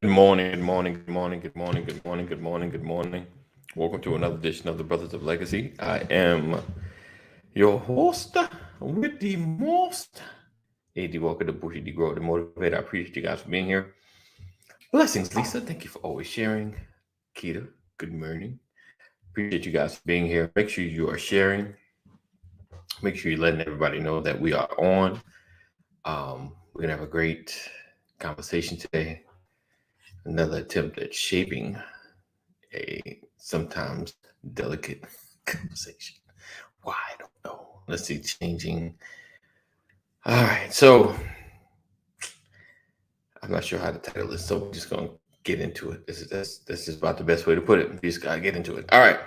Good morning, good morning, good morning, good morning, good morning, good morning, good morning. Welcome to another edition of the Brothers of Legacy. I am your host with the most, AD Walker, the Bushy D Grow, the Motivator. I appreciate you guys for being here. Blessings, Lisa. Thank you for always sharing. Keita, good morning. Appreciate you guys for being here. Make sure you are sharing. Make sure you're letting everybody know that we are on. We're going to have a great conversation today. Another attempt at shaping a sometimes delicate conversation. Why? I don't know. Let's see, changing. All right, so I'm not sure how to title this, so we're just gonna get into it. This is about the best way to put it. We just gotta get into it. All right.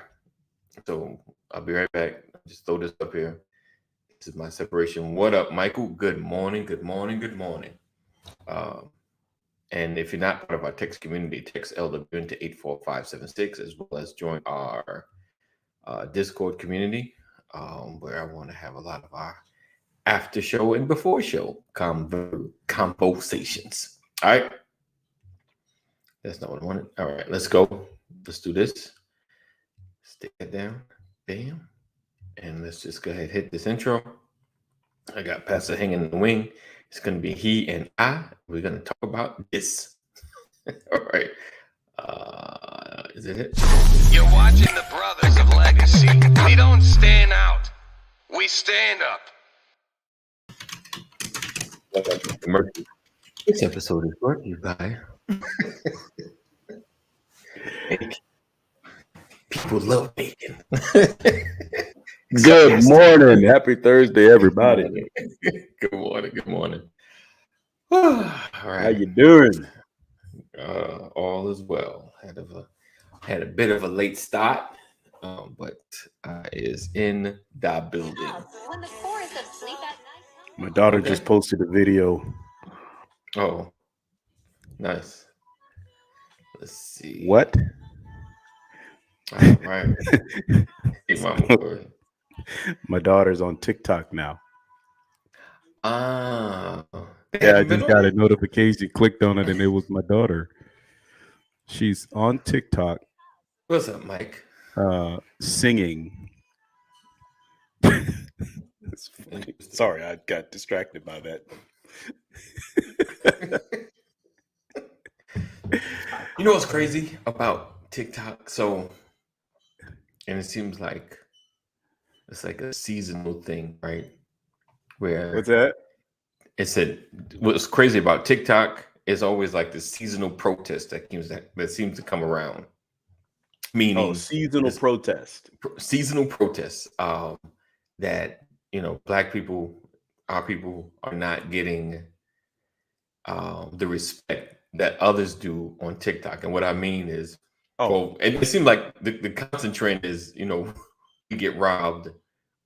So I'll be right back. Just throw this up here. This is my separation. What up, Michael? Good morning. Good morning. Good morning. Um, and if you're not part of our text community, text LW into 84576 as well as join our Discord community, where I want to have a lot of our after show and before show conversations. All right. That's not what I wanted. All right, let's go. Let's do this. Stick it down. Bam. And let's just go ahead and hit this intro. I got Pastor hanging in the wing. It's going to be he and I. We're going to talk about this. All right. Is it? You're watching the Brothers of Legacy. We don't stand out. We stand up. This episode is brought to you by people love bacon. Good morning. Happy Thursday, everybody. Good morning. Good morning. All right. How you doing? All is well. Had a bit of a late start, but is in the building. My daughter just posted a video. Oh, nice. Let's see. What? All right. Hey, Mama. My daughter's on TikTok now. Yeah, I just got a notification, clicked on it, and it was my daughter. She's on TikTok. What's up, Mike? Singing. Sorry, I got distracted by that. You know what's crazy about TikTok? So, and it seems like it's like a seasonal thing, right? Where What's that? It said what's crazy about TikTok is always like the seasonal protest that seems to come around. Meaning seasonal protest. Seasonal protests. That Black people, our people, are not getting the respect that others do on TikTok. And what I mean is, and it seems like the constant trend is, we get robbed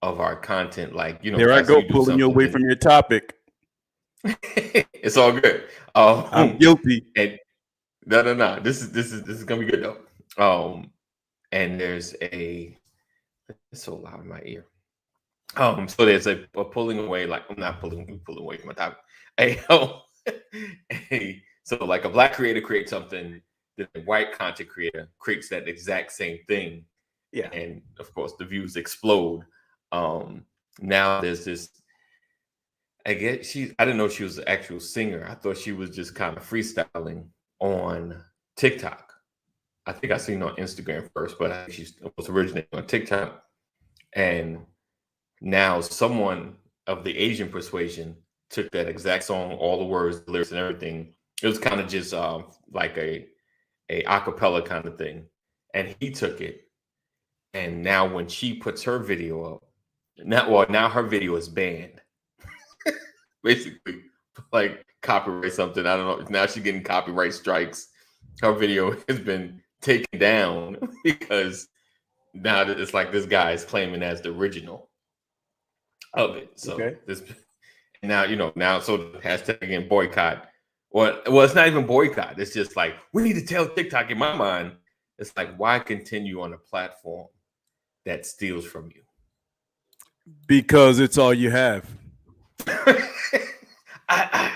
of our content. Like, there I go, pulling you away from your topic. It's all good. I'm guilty. And no. This is gonna be good though. And there's it's so loud in my ear. So there's a pulling away, like I'm not pulling away from my topic. So like a Black creator creates something, the white content creator creates that exact same thing. Yeah. And of course the views explode. Now there's this, I didn't know she was an actual singer. I thought she was just kind of freestyling on TikTok. I think I seen her on Instagram first, but I think she was originating on TikTok. And now someone of the Asian persuasion took that exact song, all the words, the lyrics and everything. It was kind of just like a acapella kind of thing. And he took it. And now when she puts her video up, now her video is banned. Basically, like copyright something. I don't know. Now she's getting copyright strikes. Her video has been taken down because now it's like this guy is claiming as the original of it. So this now so the hashtag again boycott. Well, it's not even boycott. It's just like we need to tell TikTok. In my mind, it's like, why continue on a platform that steals from you? Because it's all you have. I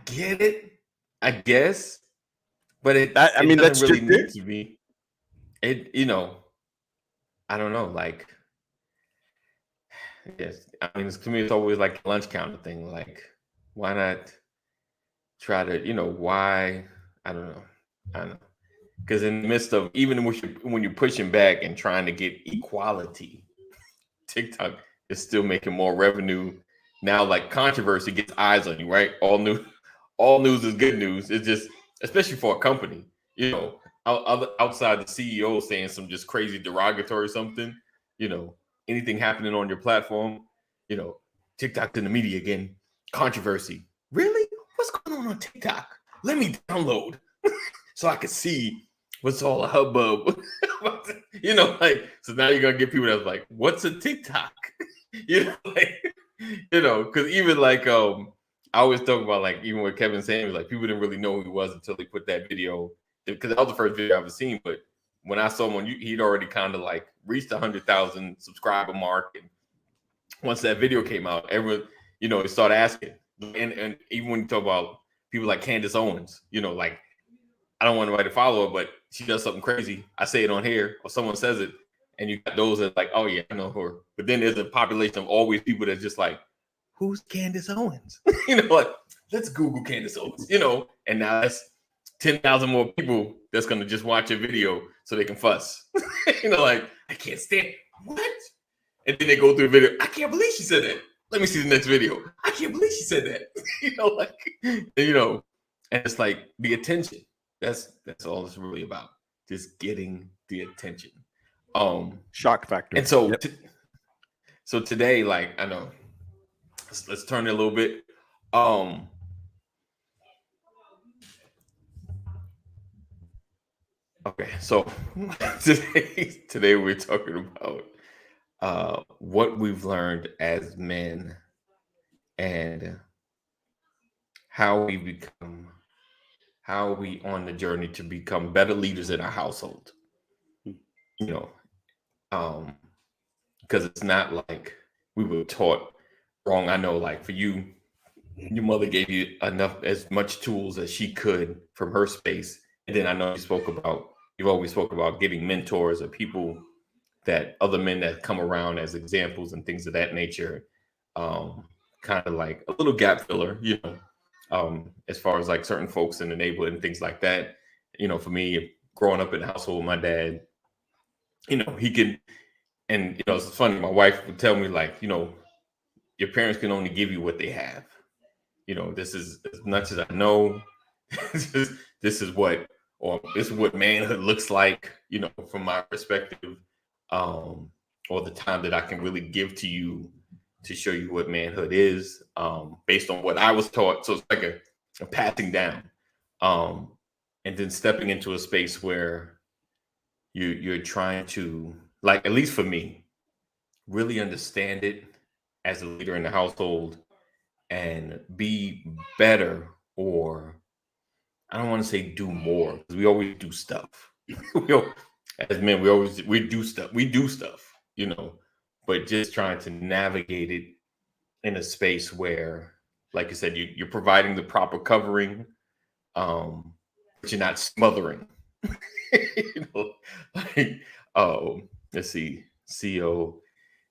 get it, I guess, but it mean, doesn't that's really just it. need to be. It I don't know, like yes, I mean, to me, it's always like a lunch counter thing. Like, why not try to, why? I don't know. I don't know. Because in the midst of even when you're pushing back and trying to get equality, TikTok is still making more revenue now. Like controversy gets eyes on you, right? All news is good news. It's just, especially for a company, outside the CEO saying some just crazy derogatory something, anything happening on your platform, you know, TikTok's in the media again, controversy. Really? What's going on TikTok? Let me download so I can see what's all a hubbub. So now you're gonna get people that's like, what's a TikTok? Because even like I always talk about like even with Kevin Samuels, like people didn't really know who he was until he put that video, because that was the first video I've ever seen. But when I saw him on, he'd already kind of like reached 100,000 subscriber mark, and once that video came out, everyone they started asking, and even when you talk about people like Candace Owens, like I don't want anybody to follow her, but she does something crazy. I say it on here, or someone says it, and you got those that like, oh yeah, I know her. But then there's a population of always people that's just like, who's Candace Owens? Like let's Google Candace Owens, and now that's 10,000 more people that's gonna just watch a video so they can fuss. Like I can't stand what? And then they go through a video. I can't believe she said that. Let me see the next video. I can't believe she said that. And it's like the attention. That's all it's really about. Just getting the attention. Shock factor. And so, so today, like I know, let's turn it a little bit. Okay, so today we're talking about what we've learned as men and how we on the journey to become better leaders in our household. Because it's not like we were taught wrong. I know, like for you, your mother gave you as much tools as she could from her space. And then I know you've always spoke about getting mentors or people that other men that come around as examples and things of that nature. Kind of like a little gap filler, as far as like certain folks in the neighborhood and things like that. For me, growing up in the household with my dad, he can, and it's funny, my wife would tell me like, your parents can only give you what they have. This is as much as I know. this is what manhood looks like, from my perspective, or the time that I can really give to you to show you what manhood is, based on what I was taught. So it's like a passing down, and then stepping into a space where you're trying to, like, at least for me, really understand it as a leader in the household and be better, or I don't want to say do more, because we always do stuff. As men, we do stuff, but just trying to navigate it in a space where, like I said, you're providing the proper covering, but you're not smothering. Let's see. CO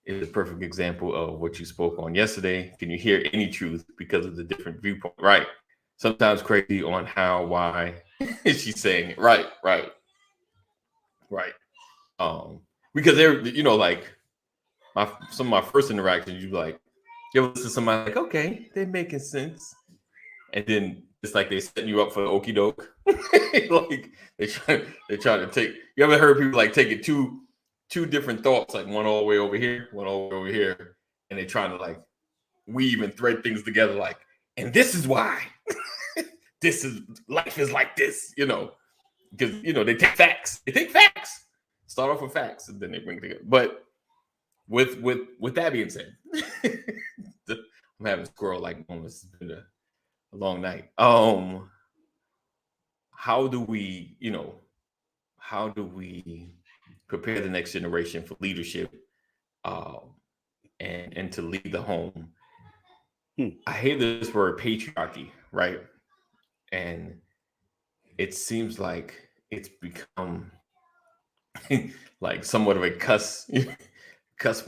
is a perfect example of what you spoke on yesterday. Can you hear any truth because of the different viewpoint? Right. Sometimes crazy on how, why she's saying it. Right. Because they're, like some of my first interactions, you ever listen to somebody like, okay, they're making sense. And then it's like they're setting you up for the okie doke. Like they're trying to take, you ever heard people like taking two different thoughts, like one all the way over here, one all the way over here, and they're trying to like weave and thread things together, like, and this is why life is like this, because they take facts. Start off with facts, and then they bring it together. But with that being said, I'm having squirrel like moments. It's been a long night. How do we prepare the next generation for leadership, and to lead the home? I hate this word patriarchy, right? And it seems like it's become like somewhat of a cuss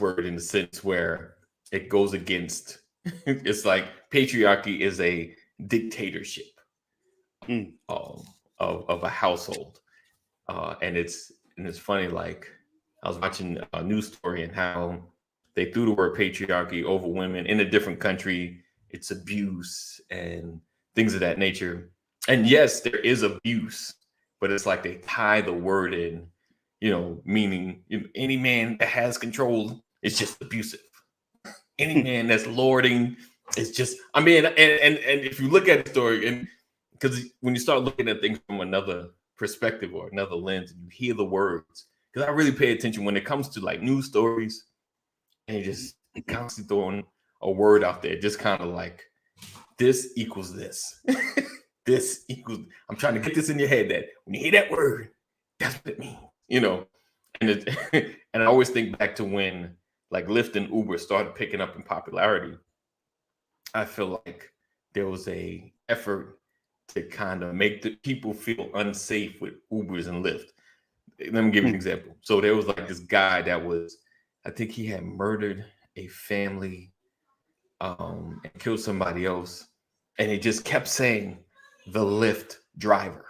word in the sense where it goes against. It's like patriarchy is a dictatorship Mm. um, of a household, and it's funny. Like I was watching a news story and how they threw the word patriarchy over women in a different country. It's abuse and things of that nature. And yes, there is abuse, but it's like they tie the word in, meaning any man that has control is just abusive. Any man that's lording is just, I mean, and if you look at the story, and because when you start looking at things from another perspective or another lens, and you hear the words, because I really pay attention when it comes to like news stories, and you just constantly throwing a word out there, just kind of like this equals this. This equals, I'm trying to get this in your head that when you hear that word, that's what it means, And and I always think back to when like Lyft and Uber started picking up in popularity. I feel like there was a effort to kind of make the people feel unsafe with Ubers and Lyft. Let me give you an example. So there was like this guy that was, I think he had murdered a family and killed somebody else, and he just kept saying the Lyft driver.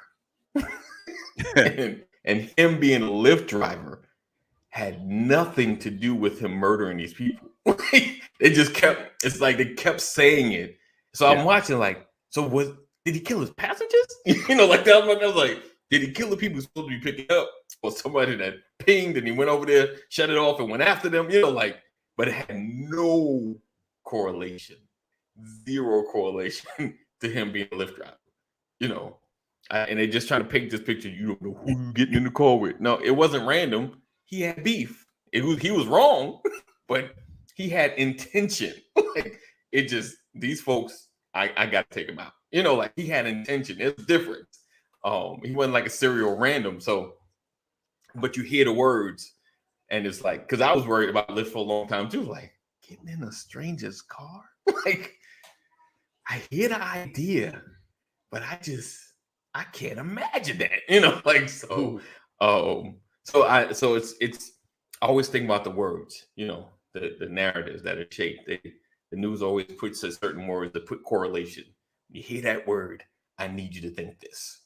and him being a Lyft driver had nothing to do with him murdering these people. They just kept, it's like they kept saying it. So I'm watching like, so did he kill his passengers? Like that. I was like, did he kill the people he's supposed to be picking up? Or somebody that pinged and he went over there, shut it off and went after them, but it had no correlation, zero correlation to him being a Lyft driver, and they just trying to paint this picture. You don't know who you getting in the car with. No, it wasn't random. He had beef. He was wrong, but he had intention. Like it just, these folks, I got to take him out. Like he had intention. It's different. He wasn't like a serial random. So, but you hear the words, and it's like, because I was worried about Lyft for a long time too. Like getting in a stranger's car. Like I hear the idea, but I can't imagine that. Like so. So it's I always think about the words, the narratives that are shaped. The news always puts a certain words that put correlation. You hear that word, I need you to think this.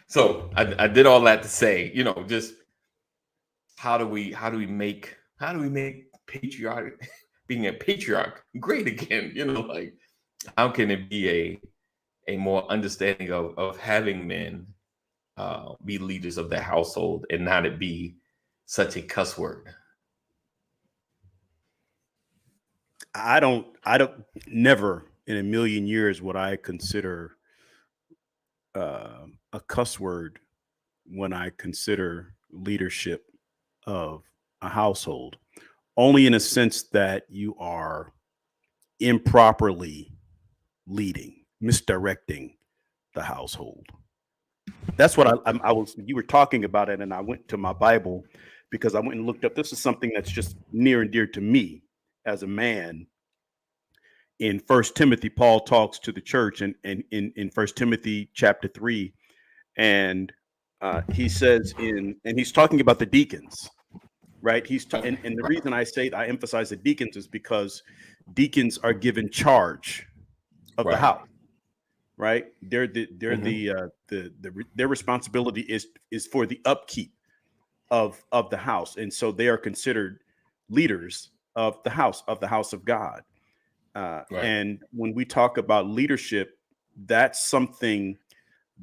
So I did all that to say, just how do we make being a patriarch great again? Like how can it be a more understanding of having men be leaders of their household and not it be such a cuss word? I don't never in a million years would I consider a cuss word when I consider leadership of a household, only in a sense that you are improperly leading, misdirecting the household. That's what I was, you were talking about it, and I went to my Bible because I went and looked up. This is something that's just near and dear to me as a man. In 1 Timothy, Paul talks to the church, and in 1 Timothy chapter 3, and he says and he's talking about the deacons, right? And the reason I emphasize the deacons is because deacons are given charge of the house, right? Their responsibility is for the upkeep of the house, and so they are considered leaders of the house of God. And when we talk about leadership, that's something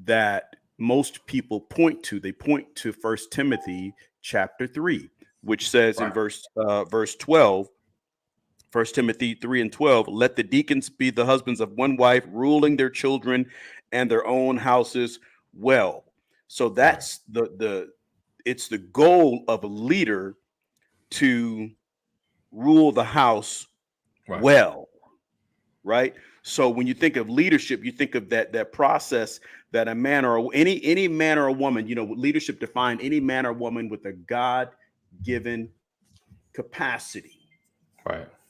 that most people point to. They point to 1 Timothy chapter 3, which says in verse 12, 1 Timothy 3:12, let the deacons be the husbands of one wife, ruling their children and their own houses well. So that's it's the goal of a leader to rule the house well. Right. So when you think of leadership, you think of that process that a man or any man or a woman, leadership defined any man or woman with a God-given capacity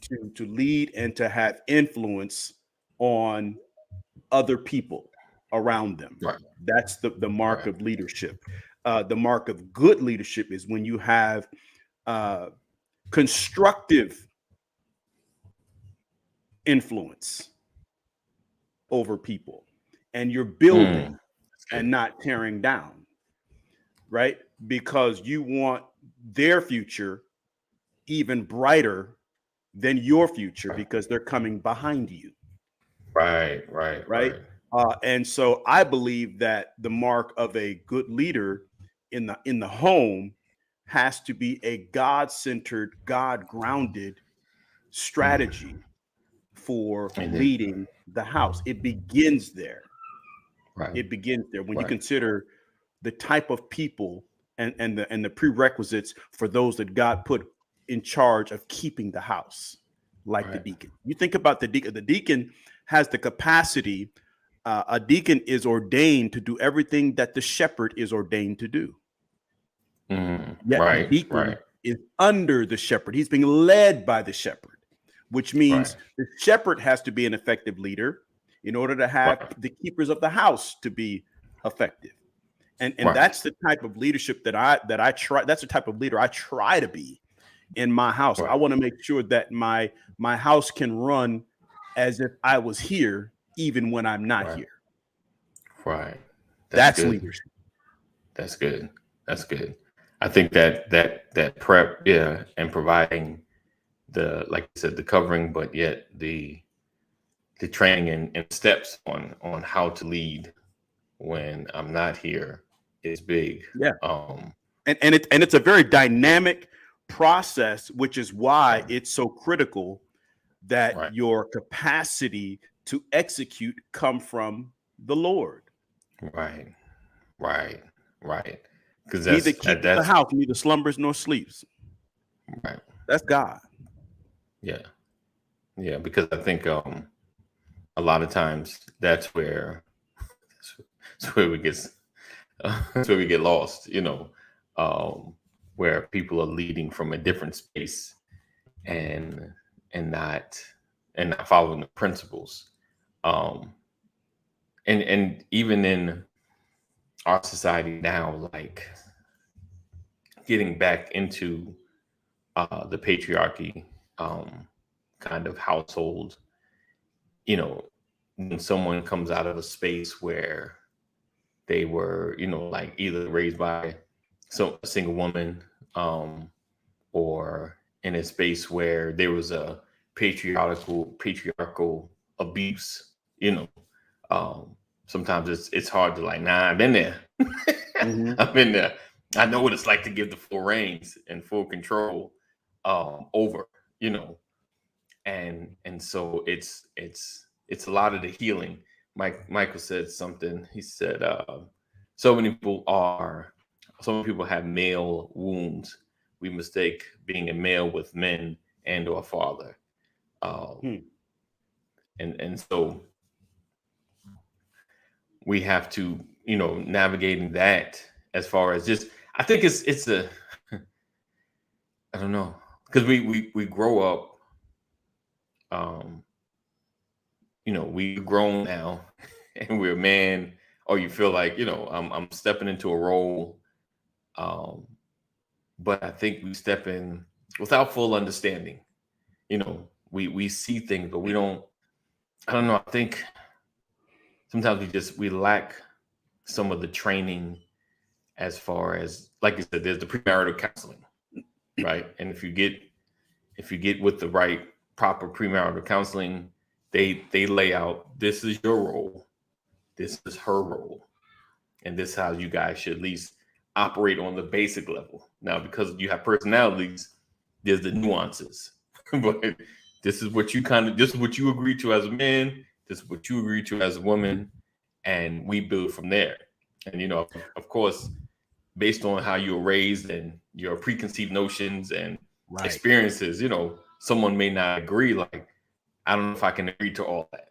to lead and to have influence on other people around them. Right. That's the mark Right. of leadership. The mark of good leadership is when you have constructive influence over people, and you're building and not tearing down, right? Because you want their future even brighter than your future, because they're coming behind you. Right. And so I believe that the mark of a good leader in the home has to be a God-centered, God-grounded strategy for leading the house. It begins there. Right. It begins there when you consider the type of people and the prerequisites for those that God put in charge of keeping the house, like the deacon. You think about the deacon. The deacon has the capacity. A deacon is ordained to do everything that the shepherd is ordained to do. Yet the deacon is under the shepherd. He's being led by the shepherd, which means the shepherd has to be an effective leader in order to have the keepers of the house to be effective. And that's the type of leadership that I try. That's the type of leader I try to be in my house. I want to make sure that my house can run as if I was here, even when I'm not here. Right. That's leadership. That's good. That's good. I think that prep, and providing the, like you said, the covering, but yet the training and steps on how to lead when I'm not here is big. Yeah. And it's a very dynamic process, which is why it's so critical that your capacity to execute come from the Lord. Right. Because neither keeps the house, neither slumbers nor sleeps. Right. That's God. Yeah. Because I think a lot of times that's where we get lost. Where people are leading from a different space and not following the principles. And even in our society now, like getting back into the patriarchy kind of household, when someone comes out of a space where they were, like either raised by a single woman, or in a space where there was a patriarchal abuse, sometimes it's hard to like, nah, I've been there. I've been there. I know what it's like to give the full reins and full control over, and so it's a lot of the healing. Michael said something. He said, so many people have male wounds. We mistake being a male with men and or father. And so we have to, navigating that as far as just, I think it's a, I don't know, because we grow up, we've grown now and we're a man, or you feel like, I'm stepping into a role. But I think we step in without full understanding. We see things, but we don't, I don't know. I think sometimes we lack some of the training as far as, like you said, there's the premarital counseling, right? And if you get with the right proper premarital counseling, they lay out, this is your role, this is her role, and this is how you guys should at least operate on the basic level. Now, because you have personalities, there's the nuances, but this is what you agree to as a man, this is what you agree to as a woman, and we build from there. And, of course, based on how you were raised and your preconceived notions and experiences, someone may not agree. Like, I don't know if I can agree to all that.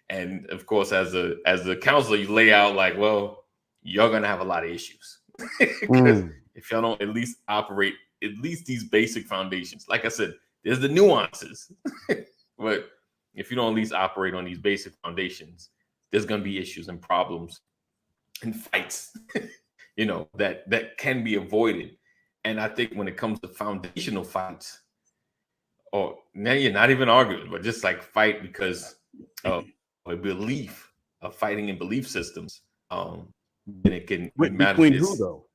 And of course, as a counselor, you lay out like, well, you're going to have a lot of issues. If y'all don't at least operate at least these basic foundations. Like I said, there's the nuances, but if you don't at least operate on these basic foundations, there's going to be issues and problems and fights, that can be avoided. And I think when it comes to foundational fights, or now you're not even arguing, but just like fight because of a belief, of fighting in belief systems, then it can between who though?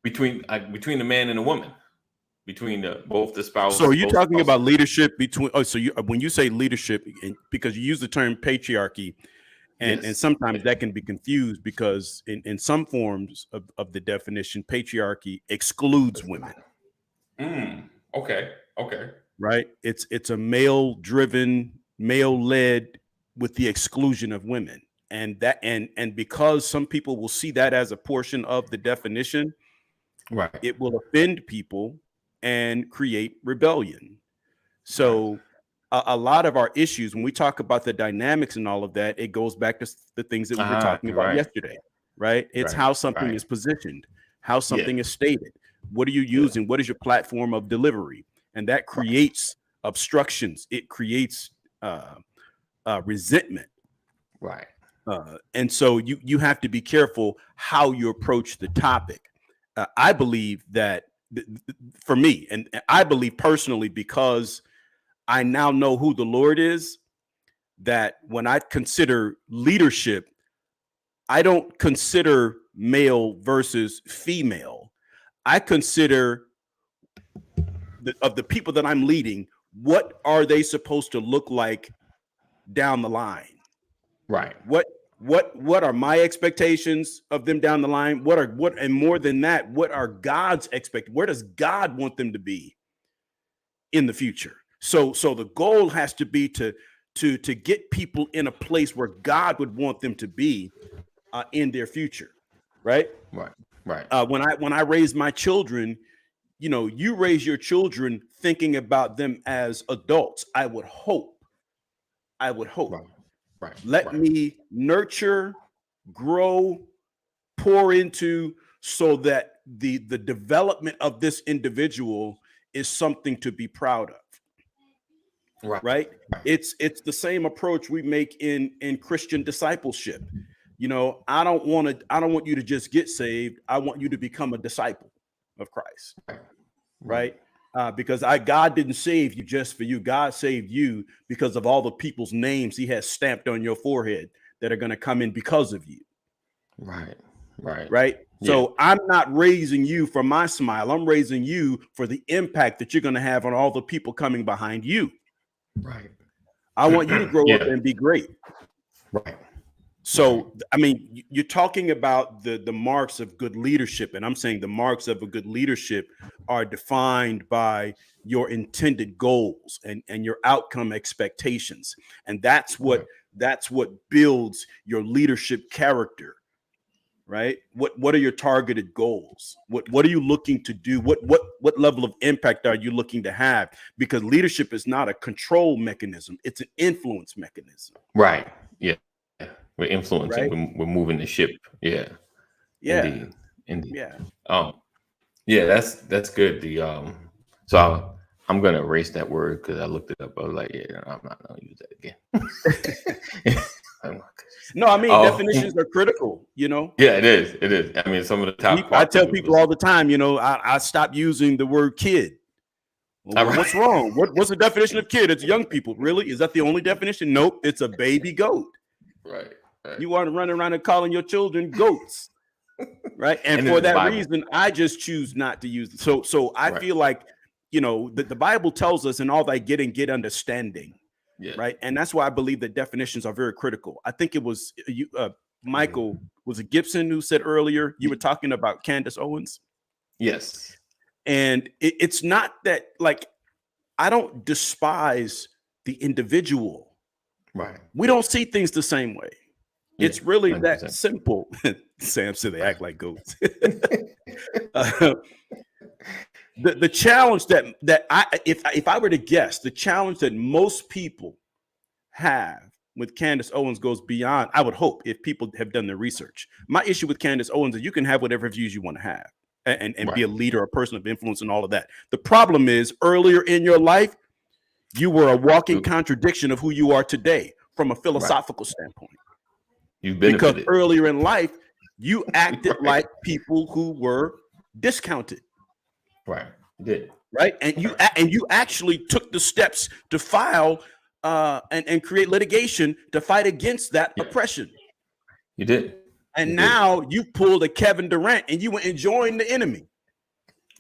Between the man and the woman, between both the spouses. So are you talking about leadership between? Oh, so when you say leadership, because you use the term patriarchy, and sometimes that can be confused because in some forms of the definition, patriarchy excludes women. Okay. Right. It's a male-driven, male-led with the exclusion of women. And because some people will see that as a portion of the definition, right, it will offend people and create rebellion. So a lot of our issues, when we talk about the dynamics and all of that, it goes back to the things that we were talking about yesterday, right? It's how something is positioned, how something is stated. What are you using? What is your platform of delivery? And that creates obstructions. It creates resentment. Right. And so you have to be careful how you approach the topic. I believe that for me, and I believe personally, because I now know who the Lord is, that when I consider leadership, I don't consider male versus female. I consider of the people that I'm leading, what are they supposed to look like down the line? Right. What are my expectations of them down the line? And more than that, what are God's expectations? Where does God want them to be in the future? So the goal has to be to get people in a place where God would want them to be in their future, right? Right. When I raise my children, you raise your children thinking about them as adults. I would hope. Right. Let me nurture, grow, pour into, so that the development of this individual is something to be proud of. Right. It's the same approach we make in Christian discipleship. I don't want you to just get saved. I want you to become a disciple of Christ. Right. Because God didn't save you just for you. God saved you because of all the people's names he has stamped on your forehead that are going to come in because of you. Right. So I'm not raising you for my smile. I'm raising you for the impact that you're going to have on all the people coming behind you. Right. I want you to grow up and be great. Right. So, I mean, you're talking about the marks of good leadership, and I'm saying the marks of a good leadership are defined by your intended goals and your outcome expectations. And that's what builds your leadership character, right? What are your targeted goals? What are you looking to do? What level of impact are you looking to have? Because leadership is not a control mechanism, it's an influence mechanism. Right. Yeah. We're influencing. Right? We're moving the ship. Yeah. Indeed. Yeah. That's good. So I'm gonna erase that word because I looked it up. I was like, I'm not gonna use that again. No, I mean definitions are critical. Yeah, it is. It is. I mean, some of the top. I tell people all the time. I stopped using the word kid. Well, what's wrong? What's the definition of kid? It's young people. Really? Is that the only definition? Nope. It's a baby goat. Right. You aren't running around and calling your children goats, right? And for that reason, I just choose not to use it. So I feel like, the Bible tells us, in all thy getting, get understanding, right? And that's why I believe that definitions are very critical. I think it was Michael, was it Gibson who said earlier, you were talking about Candace Owens? Yes. And it's not that, like, I don't despise the individual. Right. We don't see things the same way. It's really 100%. That simple. Sam said they act like goats. The challenge that if I were to guess, the challenge that most people have with Candace Owens goes beyond, I would hope, if people have done their research. My issue with Candace Owens is you can have whatever views you want to have and be a leader, a person of influence, and all of that. The problem is, earlier in your life, you were a walking contradiction of who you are today from a philosophical standpoint. You've because benefited. earlier in life, you acted like people who were discounted. Right. You did. Right. And you actually took the steps to file and create litigation to fight against that oppression. You did. And now you pulled a Kevin Durant and you went and joined the enemy.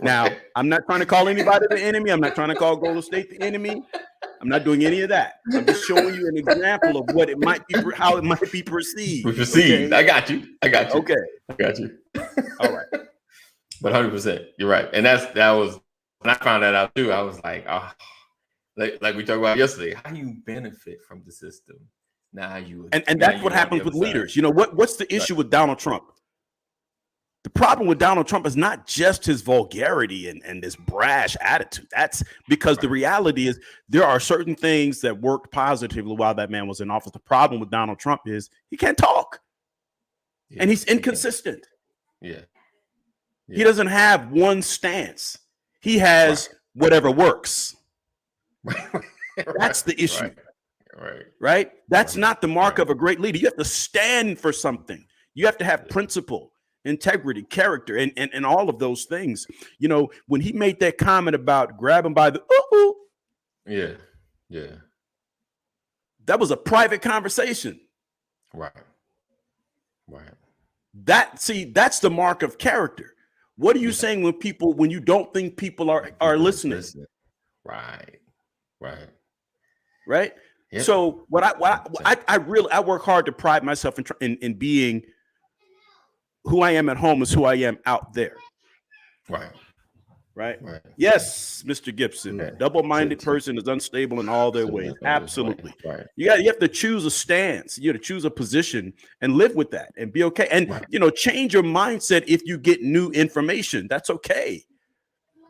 Now, I'm not trying to call anybody the enemy. I'm not trying to call Golden State the enemy. I'm not doing any of that. I'm just showing you an example of what it might be, how it might be perceived. Perceived. Okay? I got you. Okay. I got you. All right. But 100%, you're right. And that was when I found that out too. I was like, oh, like we talked about yesterday. How you benefit from the system? Now you and that's what happens with leaders. You know what's the issue with Donald Trump? The problem with Donald Trump is not just his vulgarity and this brash attitude. That's because the reality is there are certain things that worked positively while that man was in office. The problem with Donald Trump is he can't talk, and he's inconsistent. Yeah. He doesn't have one stance. He has whatever works. That's the issue. Right? That's not the mark of a great leader. You have to stand for something. You have to have principle, integrity, character, and all of those things. You know, when he made that comment about grab him by the yeah, that was a private conversation. Right. That's the mark of character. What are you saying when you don't think people are listening? Right. Yep. So I work hard to pride myself in being who I am at home is who I am out there. Right. Yes, Mr. Gibson. Yeah. Double-minded person is unstable in all their ways. Absolutely. Right. You have to choose a stance. You have to choose a position and live with that and be okay. And change your mindset if you get new information. That's okay.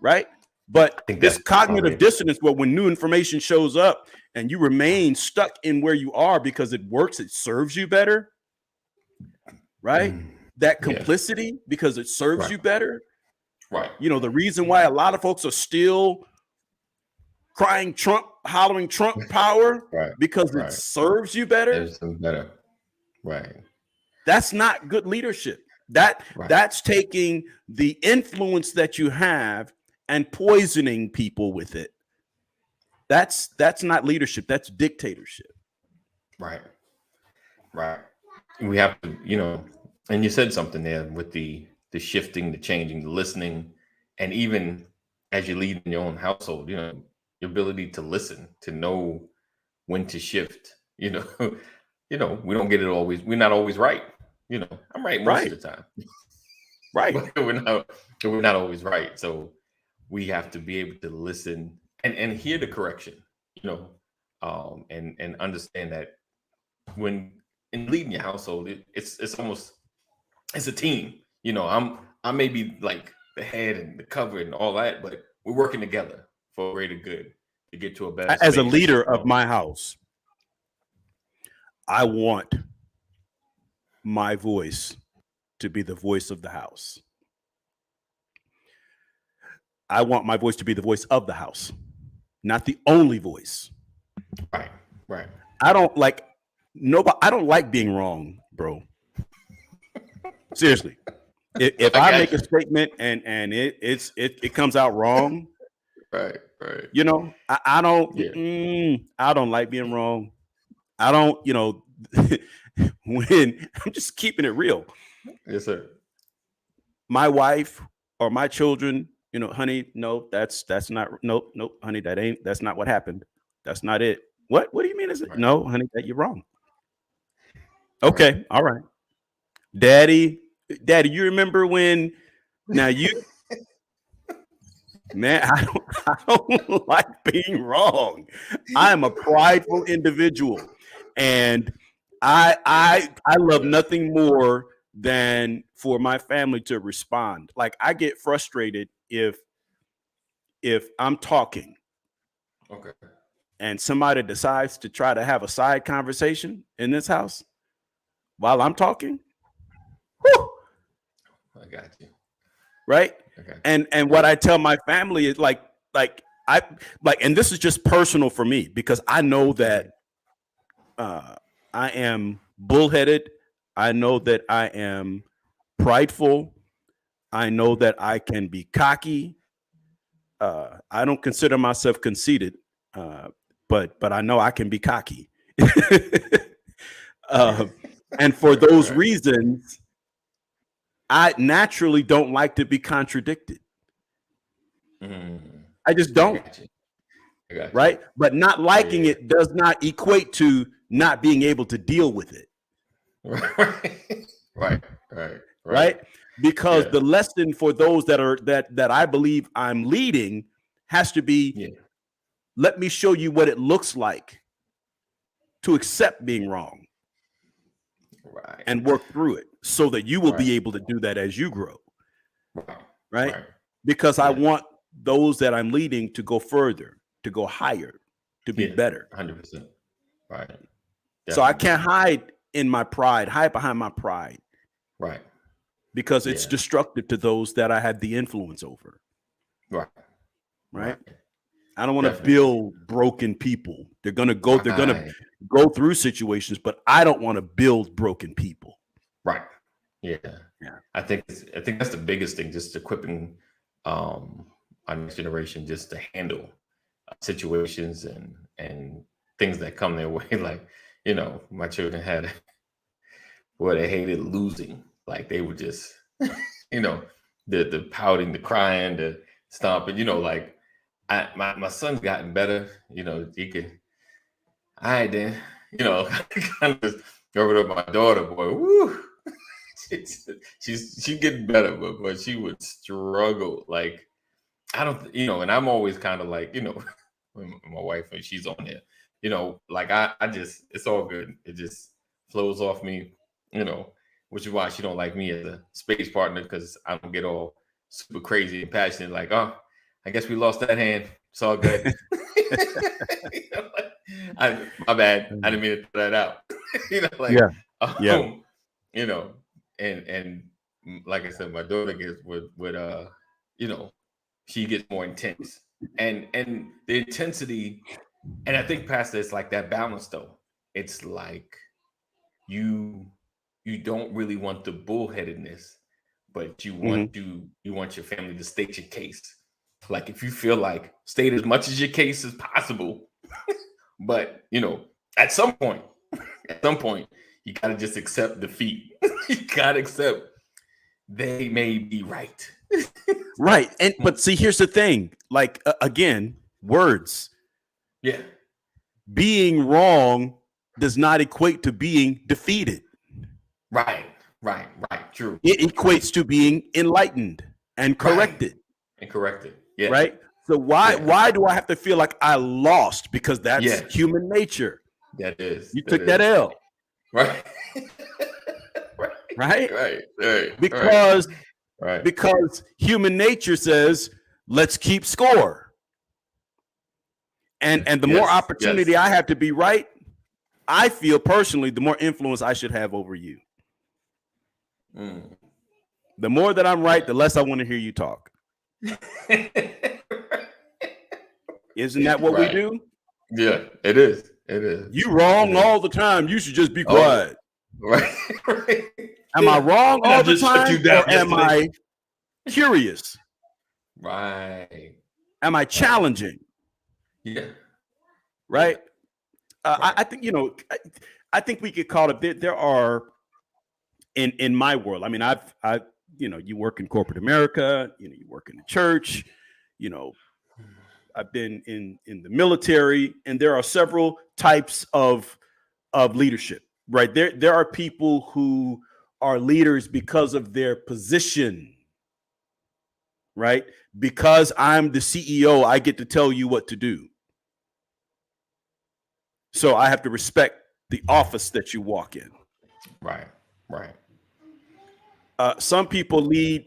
Right. But this cognitive dissonance, where when new information shows up and you remain stuck in where you are because it works, it serves you better. Right. That complicity because it serves you better. Right. You know, the reason why a lot of folks are still crying Trump, hollering Trump power, because it serves you better. Right. That's not good leadership. That's taking the influence that you have and poisoning people with it. That's not leadership. That's dictatorship. Right. We have to, and you said something there with the shifting, the changing, the listening, and even as you lead in your own household, your ability to listen, to know when to shift. We don't get it always. We're not always right. I'm right most of the time. Right. But we're not always right. So we have to be able to listen and hear the correction, and understand that when in leading your household, it's almost, it's a team. I may be like the head and the cover and all that, but we're working together for a greater good to get to a better As space. a leader of my house, I want my voice to be the voice of the house. I want my voice to be the voice of the house, not the only voice. Right. I don't like being wrong, bro. Seriously. If I make a statement and it comes out wrong, right. I don't like being wrong. I don't, when I'm just keeping it real. Yes, sir. My wife or my children, honey, no, that's not, nope, honey, that's not what happened. That's not it. What do you mean? Is it? Right. No, honey, that you're wrong. Okay. Right. All right. Daddy, you remember when? Now you, man, I don't like being wrong. I am a prideful individual, and I love nothing more than for my family to respond. Like, I get frustrated if I'm talking, okay, and somebody decides to try to have a side conversation in this house while I'm talking. Whew, I got you. Right. Okay. And what I tell my family is like I like, and this is just personal for me because I know that I am bullheaded. I know that I am prideful. I know that I can be cocky. I don't consider myself conceited, but I know I can be cocky. And for those reasons, I naturally don't like to be contradicted. I just don't. Right? But not liking it does not equate to not being able to deal with it. Right? Because the lesson for those that I believe I'm leading has to be, let me show you what it looks like to accept being wrong. Right. And work through it so that you will be able to do that as you grow. Right? Because I want those that I'm leading to go further, to go higher, to be better. 100%. Right. Definitely. So I can't hide in my pride, hide behind my pride. Right. Because it's destructive to those that I have the influence over. Right. I don't want to build broken people. They're gonna go through situations, but I don't want to build broken people. Right. Yeah. I think that's the biggest thing, just equipping our next generation just to handle situations and things that come their way. Like, my children had they hated losing. Like they would just, the pouting, the crying, the stomping, like my son's gotten better, he could, kind of just over to my daughter, boy, woo. She's getting better, but she would struggle. Like, I don't, and I'm always kind of like, when my wife, when she's on there, like I just, it's all good. It just flows off me, which is why she don't like me as a space partner, because I don't get all super crazy and passionate. Like, oh, I guess we lost that hand. It's all good. My bad. I didn't mean to throw that out. And like I said, my daughter gets with she gets more intense, and the intensity, and I think Pastor, it's like that balance though. It's like you don't really want the bullheadedness, but you want you want your family to state your case. Like if you feel like state as much as your case as possible, but at some point, you gotta just accept defeat. You gotta accept they may be right. Right. But see, here's the thing. Like again, words. Yeah. Being wrong does not equate to being defeated. Right. True. It equates to being enlightened and corrected. Yeah. Right. So why do I have to feel like I lost? Because that's human nature. That is. You took that L. Right. Right. Right. Because human nature says, let's keep score. And the more opportunity I have to be right, I feel personally, the more influence I should have over you. The more that I'm right, the less I want to hear you talk. Isn't that what we do? Yeah, it is. You wrong all the time. You should just be quiet. Right. Am I wrong all the time? Or am I curious? Right. Am I challenging? Yeah. Right. I think, I think we get caught up. There are in my world. I mean, I've you work in corporate America, you work in the church, I've been in the military, and there are several types of leadership, right? There are people who are leaders because of their position, right? Because I'm the CEO, I get to tell you what to do. So I have to respect the office that you walk in. Right. Some people lead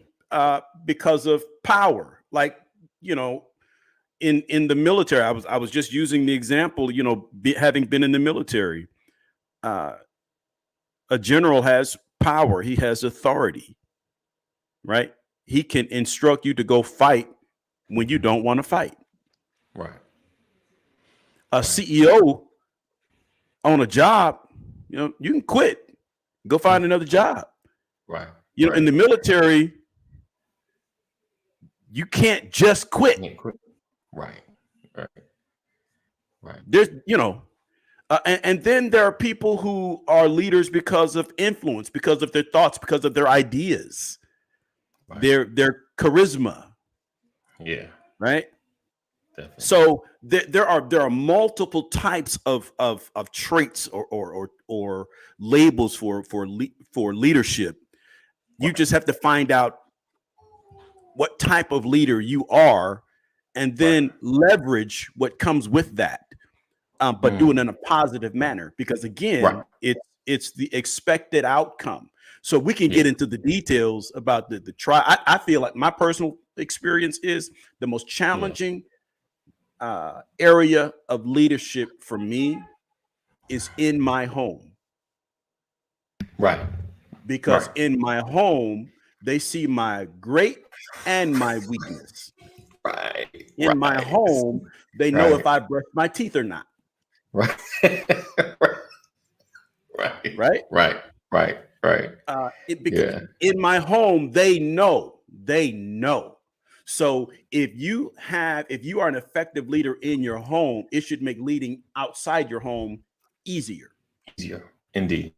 because of power, like, in the military. I was just using the example, having been in the military. A general has power. He has authority, right? He can instruct you to go fight when you don't want to fight. Right. A CEO on a job, you can quit, go find another job. Right. In the military, you can't just quit. Right. Right. Right. There's, and then there are people who are leaders because of influence, because of their thoughts, because of their ideas, Right. their charisma. Yeah. Right. Definitely. So there are multiple types of traits or labels for leadership. You just have to find out what type of leader you are, and then leverage what comes with that, but do it in a positive manner. Because again, it's the expected outcome. So we can get into the details about the try. I feel like my personal experience is the most challenging area of leadership for me is in my home. Right. Because in my home, they see my great and my weakness. Right. In my home, they know if I brush my teeth or not. Right. Right. Because in my home, they know. So if you are an effective leader in your home, it should make leading outside your home easier. Indeed.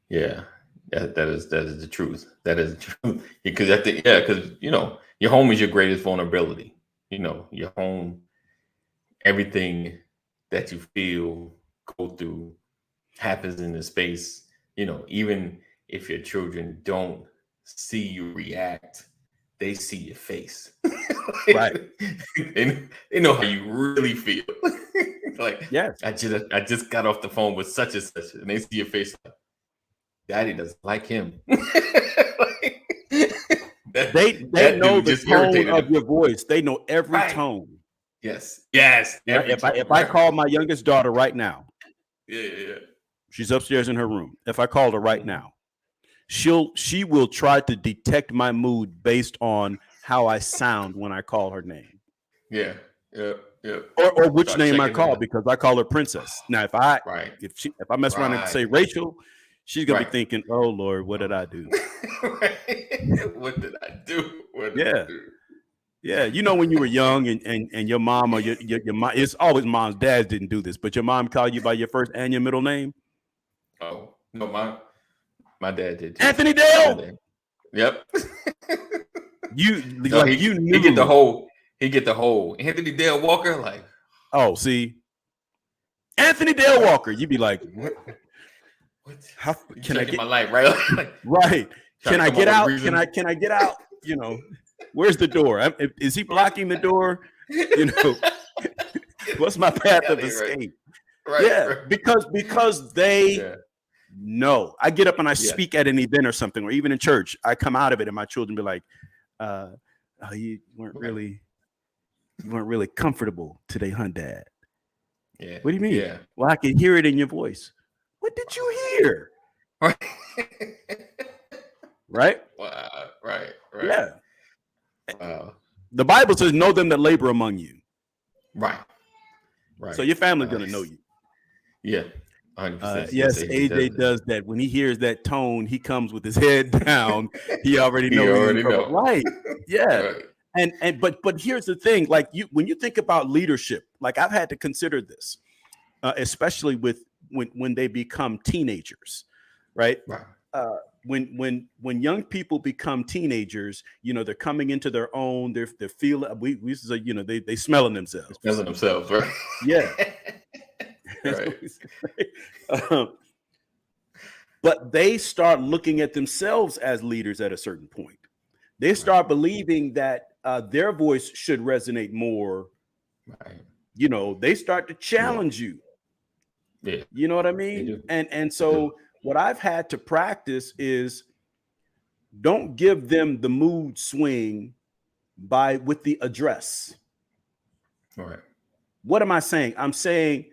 Yeah. That is the truth. That is the truth. Because your home is your greatest vulnerability. Your home, everything that you feel, go through, happens in the space. Even if your children don't see you react, they see your face. Right. They know how you really feel. Yes. I just got off the phone with such and such, and they see your face like, Daddy doesn't like him. They know the tone of your voice. They know every tone. Yes. If I call my youngest daughter right now, yeah, she's upstairs in her room. If I called her right now, she will try to detect my mood based on how I sound when I call her name. Yeah. Or which name I call, because I call her Princess. Now, if I mess around and say Rachel, she's gonna be thinking, "Oh Lord, what did I do? What did I do? Yeah, when you were young and your mom or your mom, it's always moms, dads didn't do this, but your mom called you by your first and your middle name. Oh no, my dad did too. Anthony Dale. Yep. You knew. He get the whole Anthony Dale Walker, like, oh, see, Anthony Dale Walker. You'd be like, what? How can I get my life right? Right. Can I get out? Can I get out? Where's the door? Is he blocking the door? What's my path of escape? Because they know. I get up and I speak at an event or something, or even in church. I come out of it and my children be like, you weren't really comfortable today, huh, Dad? Yeah. What do you mean? Yeah. Well, I can hear it in your voice. What did you hear? Right? Wow. Right. Yeah. Wow. The Bible says, know them that labor among you. Right. So your family's going to know you. Yeah. 100%. Yes, AJ does that. When he hears that tone, he comes with his head down. He already knows. Right. Yeah. Right. But here's the thing, like when you think about leadership, like I've had to consider this, especially with when they become teenagers, right? When young people become teenagers, they're coming into their own. They're feeling. We used to say, they smelling themselves. Smelling themselves, right? Yeah. Right. But they start looking at themselves as leaders at a certain point. They start believing that their voice should resonate more. Right. They start to challenge you. Yeah. You know what I mean? And so what I've had to practice is don't give them the mood swing with the address. All right. What am I saying? I'm saying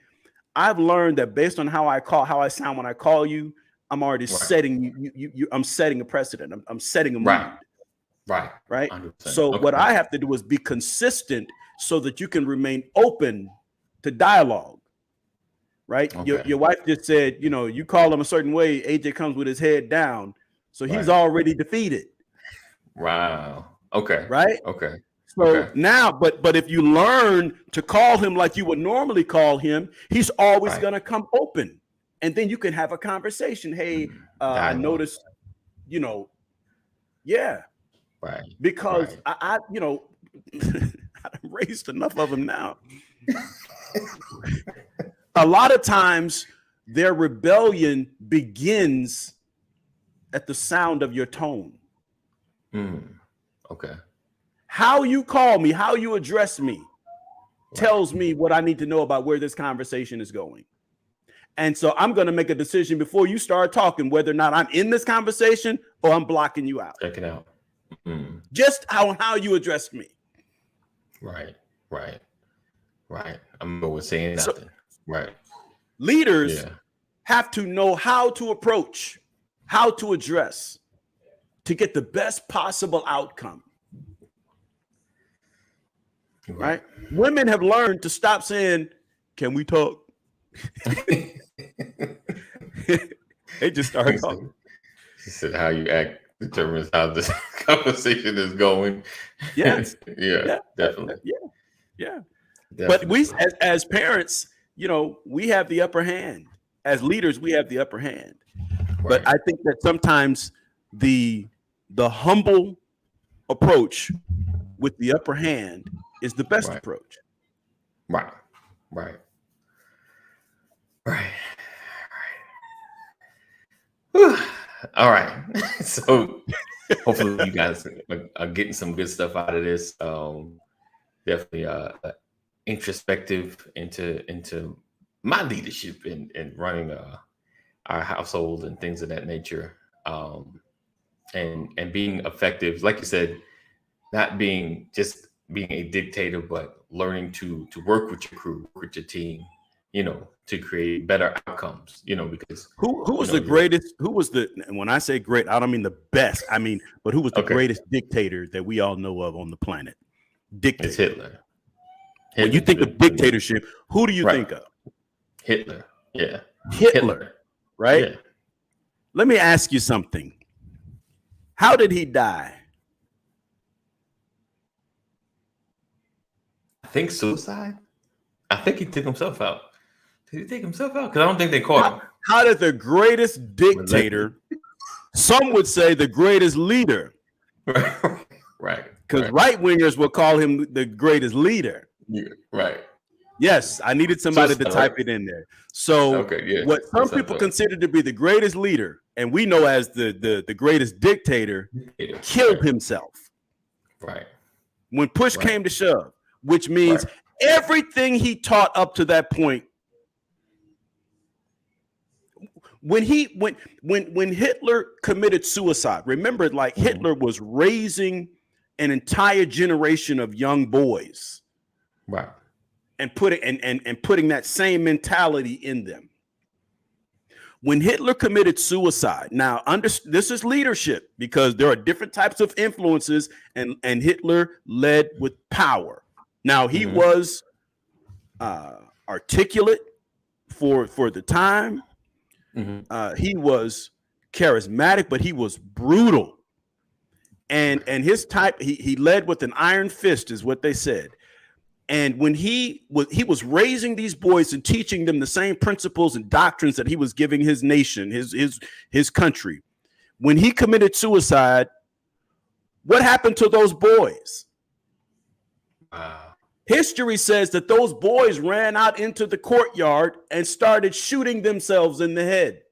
I've learned that based on how I sound when I call you, I'm already setting you. I'm setting a precedent. I'm setting a mood. Right. So what I have to do is be consistent so that you can remain open to dialogue. Right? Okay. Your wife just said, you call him a certain way, AJ comes with his head down, so he's already defeated. Wow. Okay. Right? Okay. So now, but if you learn to call him like you would normally call him, he's always going to come open, and then you can have a conversation. Hey, I noticed, yeah, right, because I I've raised enough of them now. A lot of times their rebellion begins at the sound of your tone. Okay. How you call me, how you address me tells me what I need to know about where this conversation is going. And so I'm going to make a decision before you start talking, whether or not I'm in this conversation or I'm blocking you out. Check it out. Just how you addressed me. Right. I'm going with saying nothing. Right. Leaders have to know how to approach, how to address to get the best possible outcome. Right? Women have learned to stop saying, "Can we talk?" They just started talking. She said, "How you act determines how this conversation is going." Yes. Yeah, definitely. Yeah. Definitely. But we, as parents, we have the upper hand. As leaders, we have the upper hand. Right. But I think that sometimes the humble approach with the upper hand is the best approach. Right. Whew. All right. So hopefully you guys are getting some good stuff out of this. Definitely introspective into my leadership and running our household and things of that nature. And being effective, like you said, not being a dictator, but learning to work with your crew, work with your team, to create better outcomes, because who was the greatest, and when I say great, I don't mean the best, but who was the greatest dictator that we all know of on the planet? Dictator. It's Hitler. When you think of dictatorship, who do you think of? Hitler. Yeah. Hitler. Right? Yeah. Let me ask you something. How did he die? I think suicide. I think he took himself out. Did he take himself out? Because I don't think they caught him. How did the greatest dictator, some would say the greatest leader, right? Because right-wingers will call him the greatest leader. Yeah, right. Yes, I needed somebody to type it in there. So what some people consider to be the greatest leader, and we know as the greatest dictator, killed himself. Right. When push came to shove, which means everything he taught up to that point. When Hitler committed suicide, remember, like Hitler was raising an entire generation of young boys. Right. And putting that same mentality in them. When Hitler committed suicide, now this is leadership, because there are different types of influences, and Hitler led with power. Now he was articulate for the time. He was charismatic, but he was brutal. And his type, he led with an iron fist, is what they said. And when he was raising these boys and teaching them the same principles and doctrines that he was giving his nation, his country. When he committed suicide, what happened to those boys? History says that those boys ran out into the courtyard and started shooting themselves in the head.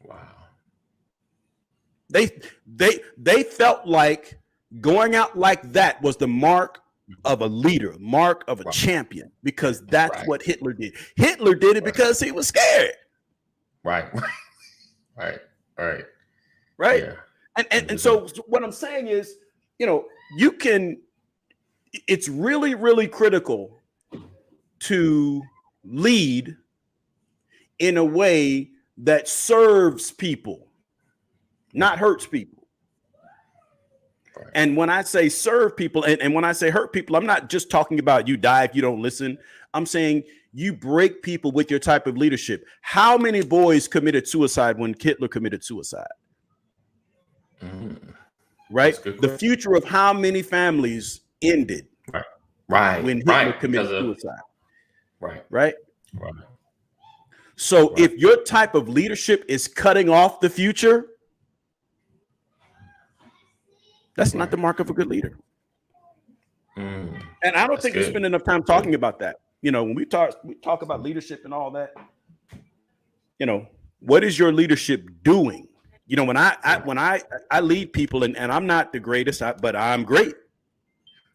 Wow. They felt like going out like that was the mark of a leader, mark of a champion, because that's what Hitler did. Hitler did it because he was scared. Right. Yeah. And so what I'm saying is, it's really, really critical to lead in a way that serves people, not hurts people. Right. And when I say serve people and when I say hurt people, I'm not just talking about you die if you don't listen. I'm saying you break people with your type of leadership. How many boys committed suicide when Hitler committed suicide? Right? The future of how many families ended when Hitler committed suicide. Right? So if your type of leadership is cutting off the future, that's not the mark of a good leader. And I don't think we spend enough time talking about that. You know, when we talk about leadership and all that, you know, what is your leadership doing? You know, when I lead people and I'm not the greatest, but I'm great.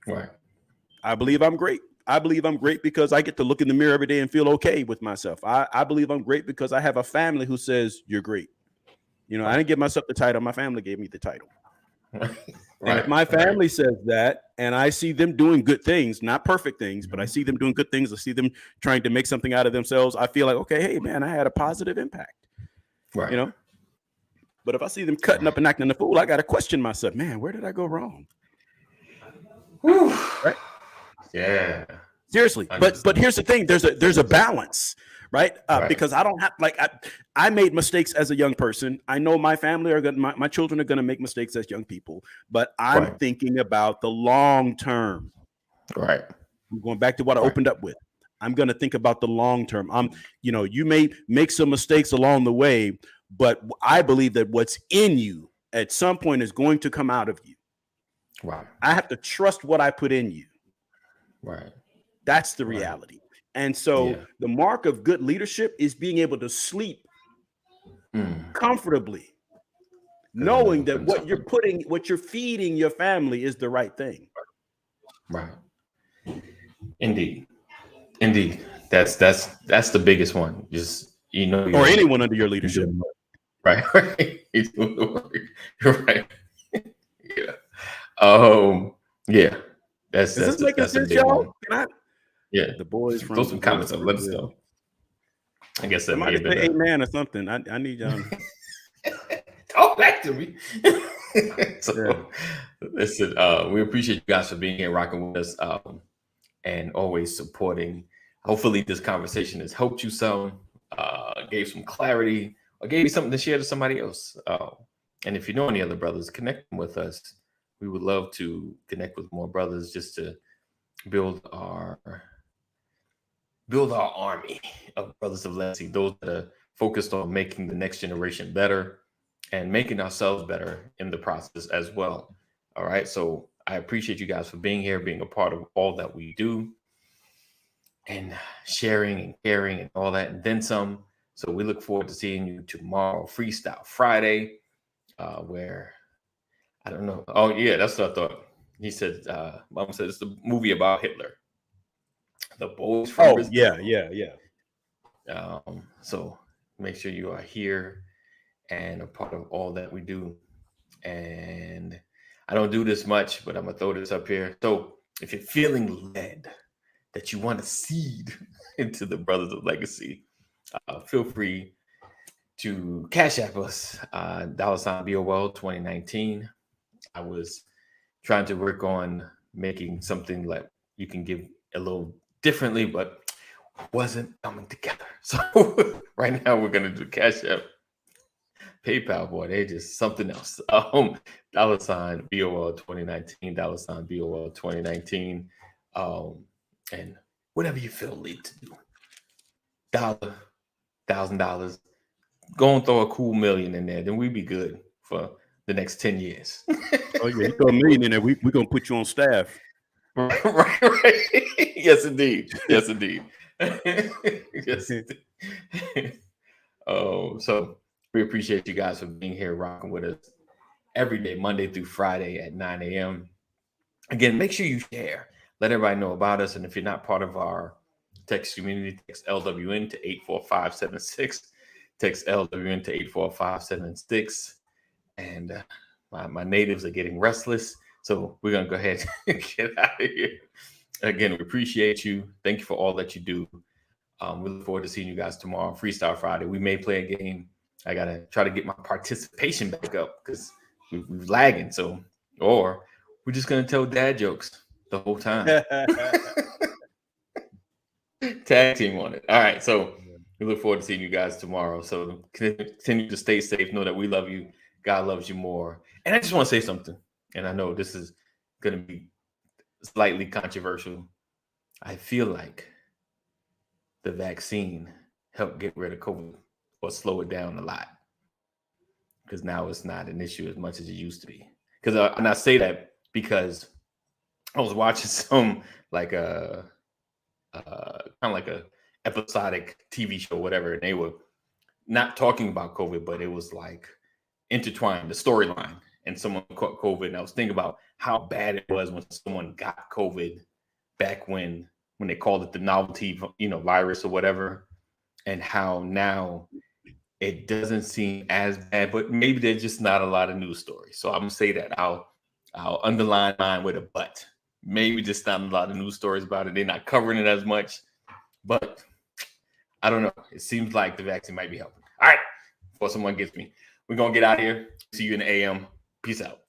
Right. I believe I'm great. I believe I'm great because I get to look in the mirror every day and feel okay with myself. I believe I'm great because I have a family who says you're great. You know, I didn't give myself the title. My family gave me the title. And if my family says that, and I see them doing good things, not perfect things, but I see them doing good things, I see them trying to make something out of themselves, I feel like, okay, hey man, I had a positive impact. Right. You know? But if I see them cutting up and acting a fool, I gotta question myself, man, where did I go wrong? Whew. Right? Yeah. Seriously. But here's the thing, there's a balance. Right? Because I don't have I made mistakes as a young person. I know my family are gonna my children are gonna make mistakes as young people, but I'm thinking about the long term. Right. I'm going back to what I opened up with. I'm gonna think about the long term. You know, you may make some mistakes along the way, but I believe that what's in you at some point is going to come out of you. Right. I have to trust what I put in you. Right. That's the reality. And so the mark of good leadership is being able to sleep comfortably, knowing that what you're feeding your family is the right thing. Right. Indeed. That's the biggest one. Just, you know, or anyone under your leadership. Right. You're right. Yeah. That's a big one. Yeah, the boys from throw some comments up. Let us know. I guess that somebody say amen or something. I need y'all. Talk back to me. Listen, we appreciate you guys for being here, rocking with us, and always supporting. Hopefully, this conversation has helped you some, gave some clarity, or gave you something to share to somebody else. And if you know any other brothers, connect them with us. We would love to connect with more brothers just to build our army of brothers of legacy, those that are focused on making the next generation better and making ourselves better in the process as well. All right. So I appreciate you guys for being here, being a part of all that we do, and sharing and caring and all that, and then some. So we look forward to seeing you tomorrow, Freestyle Friday, where I don't know. Oh, yeah, that's what I thought. He said, Mom said it's the movie about Hitler. The boys from yeah. So make sure you are here and a part of all that we do. And I don't do this much, but I'm gonna throw this up here. So if you're feeling led that you want to seed into the Brothers of Legacy, feel free to Cash App us, $BOL 2019. I was trying to work on making something like you can give a little differently, but wasn't coming together. So right now we're gonna do Cash App, PayPal, boy, they just something else. $BOL 2019, $BOL 2019, and whatever you feel lead to do. $1,000, go and throw a cool million in there, then we'd be good for the next 10 years. Oh yeah, you throw a million in there, we're gonna put you on staff. Right. Yes, indeed. Yes, indeed. Oh, so we appreciate you guys for being here, rocking with us every day, Monday through Friday at 9 a.m. Again, make sure you share. Let everybody know about us. And if you're not part of our text community, text LWN to 84576. Text LWN to 84576. And my natives are getting restless. So we're going to go ahead and get out of here. Again, we appreciate you. Thank you for all that you do. We look forward to seeing you guys tomorrow, Freestyle Friday. We may play a game. I got to try to get my participation back up because we're lagging. So or we're just gonna tell dad jokes the whole time. Tag team on it. All right, so we look forward to seeing you guys tomorrow. So continue to stay safe. Know that we love you. God loves you more. And I just want to say something. And I know this is going to be slightly controversial. I feel like the vaccine helped get rid of COVID or slow it down a lot, because now it's not an issue as much as it used to be. Because and I say that because I was watching some like kind of like a episodic TV show, whatever, and they were not talking about COVID, but it was like intertwined, the storyline, and someone caught COVID. And I was thinking about how bad it was when someone got COVID back when they called it the novelty, virus or whatever, and how now it doesn't seem as bad, but maybe there's just not a lot of news stories. So I'm gonna say that I'll underline mine with a but. Maybe just not a lot of news stories about it. They're not covering it as much, but I don't know. It seems like the vaccine might be helping. All right, before someone gets me, we're gonna get out of here. See you in the AM. Peace out.